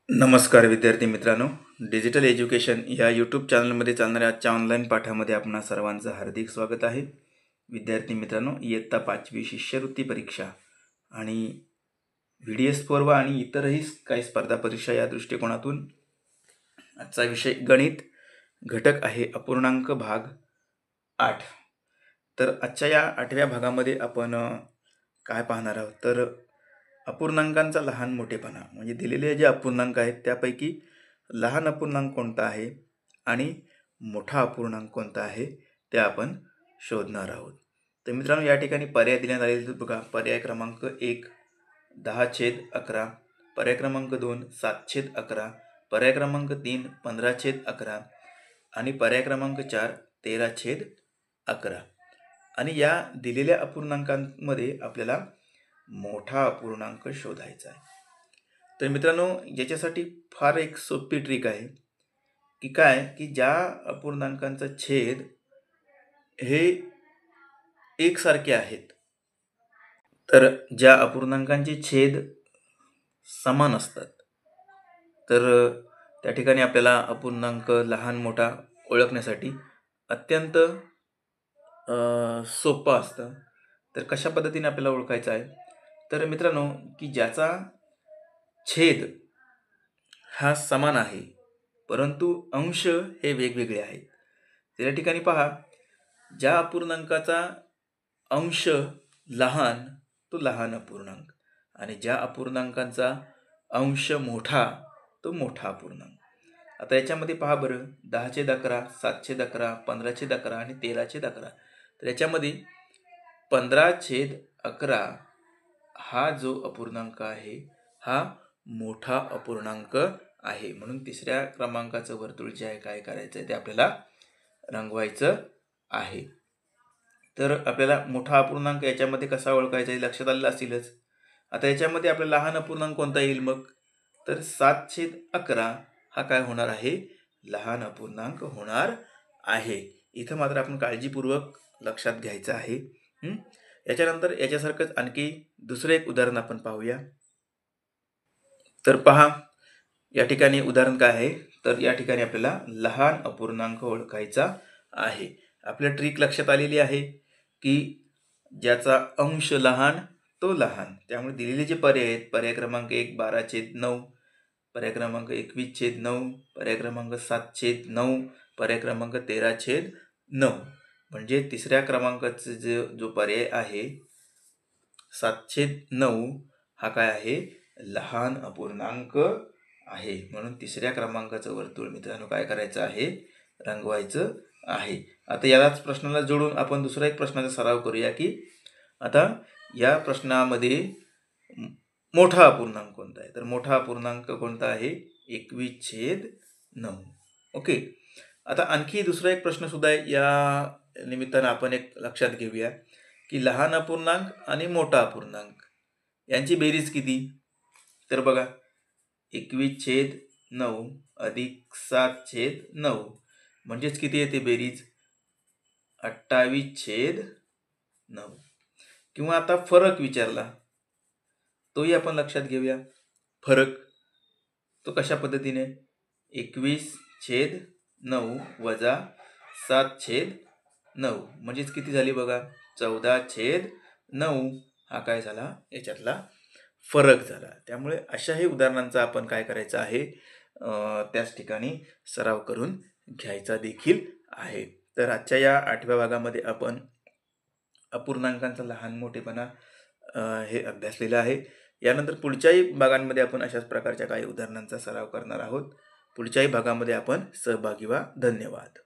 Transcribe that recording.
नमस्कार विद्यार्थी मित्रांनो, डिजिटल एज्युकेशन या यूट्यूब चॅनलमध्ये चालणाऱ्या आजच्या ऑनलाईन पाठामध्ये आपणा सर्वांचं हार्दिक स्वागत आहे. विद्यार्थी मित्रांनो, इयत्ता 5वी शिष्यवृत्ती परीक्षा आणि व्हीडीएस पूर्व आणि इतरही काही स्पर्धा परीक्षा या दृष्टिकोनातून आजचा विषय गणित घटक आहे अपूर्णांक भाग 8. तर आजच्या या 8व्या भागामध्ये आपण काय पाहणार आहोत तर अपूर्णांकांचा लहान मोठेपणा, म्हणजे दिलेले जे अपूर्णांक आहेत त्यापैकी लहान अपूर्णांक कोणता आहे आणि मोठा अपूर्णांक कोणता आहे ते आपण शोधणार आहोत. तर मित्रांनो, या ठिकाणी पर्याय देण्यात आलेले बघा. पर्याय क्रमांक 1 10/11, पर्याय क्रमांक 2 7/11, पर्याय क्रमांक 3 15/11 आणि पर्याय क्रमांक 4 13/11. आणि या दिलेल्या अपूर्णांकांमध्ये आपल्याला मोठा अपूर्णांक शोधायचा आहे. तर मित्रांनो, याच्यासाठी फार एक सोपी ट्रिक आहे की ज्या अपूर्णांकांचा छेद हे एकसारखे आहेत, तर ज्या अपूर्णांकांचे छेद समान असतात, तर त्या ठिकाणी आपल्याला अपूर्णांक लहान मोठा ओळखण्यासाठी अत्यंत सोपं असतं. तर कशा पद्धतीने आपल्याला ओळखायचं आहे तर मित्रांनो, की ज्याचा छेद हा समान आहे परंतु अंश हे वेगवेगळे आहेत. त्या ठिकाणी पहा, ज्या अपूर्णांकाचा अंश लहान तो लहान अपूर्णांक आणि ज्या अपूर्णांकांचा अंश मोठा तो मोठा अपूर्णांक. आता याच्यामध्ये पहा बरं, 10/11, 7/11, 15/11 आणि 13/11. तर याच्यामध्ये 15/11 हा जो अपूर्णांक आहे हा मोठा अपूर्णांक आहे. म्हणून तिसऱ्या क्रमांकाचं वर्तुळ जे आहे काय करायचं आहे ते आपल्याला रंगवायचं आहे. तर आपल्याला मोठा अपूर्णांक याच्यामध्ये कसा ओळखायचा आहे लक्षात आलेलं असेलच. आता याच्यामध्ये आपला लहान अपूर्णांक कोणता येईल मग, तर 7/11 हा काय होणार आहे, लहान अपूर्णांक होणार आहे. इथं मात्र आपण काळजीपूर्वक लक्षात घ्यायचं आहे. याच्यानंतर याच्यासारखंच आणखी दुसरं एक उदाहरण आपण पाहूया. तर पहा, या ठिकाणी उदाहरण काय आहे तर या ठिकाणी आपल्याला लहान अपूर्णांक ओळखायचा आहे. आपल्या ट्रिक लक्षात आलेली आहे की ज्याचा अंश लहान तो लहान. त्यामुळे दिलेले जे पर्याय आहेत, पर्याय क्रमांक 1 12/9, पर्याय क्रमांक 21/9, पर्याय क्रमांक 7/9, पर्याय क्रमांक 13/9. म्हणजे तिसऱ्या क्रमांकाचा जो पर्याय आहे 7/9 हा काय आहे, लहान अपूर्णांक आहे. म्हणून तिसऱ्या क्रमांकाचं वर्तुळ मित्रांनो काय करायचं आहे, रंगवायचं आहे. आता यालाच प्रश्नाला जोडून आपण दुसरा एक प्रश्नाचा सराव करूया की आता या प्रश्नामध्ये मोठा अपूर्णांक कोणता आहे, तर मोठा अपूर्णांक कोणता आहे, 21/9. ओके. आता आणखी दुसरा एक प्रश्न सुद्धा आहे, या निमित्तानं आपण एक लक्षात घेऊया की लहान अपूर्णांक आणि मोठा अपूर्णांक यांची बेरीज किती. तर बघा, 21/9 अधिक 7/9 म्हणजेच किती येते बेरीज, 28/9. किंवा आता फरक विचारला तोही आपण लक्षात घेऊया. फरक तो कशा पद्धतीने, 21/9 वजा 7/9 म्हणजेच किती झाली बघा, 14/9 हा काय झाला, याच्यातला फरक झाला. त्यामुळे अशाही उदाहरणांचा आपण काय करायचं आहे, त्याच ठिकाणी सराव करून घ्यायचा देखील आहे. तर आजच्या या 8व्या भागामध्ये आपण अपूर्णांकांचा लहान मोठेपणा हे अभ्यासलेलं आहे. यानंतर पुढच्याही भागांमध्ये आपण अशाच प्रकारच्या काही उदाहरणांचा सराव करणार आहोत. पुढच्याही भागामध्ये आपण सहभागी व्हा. धन्यवाद.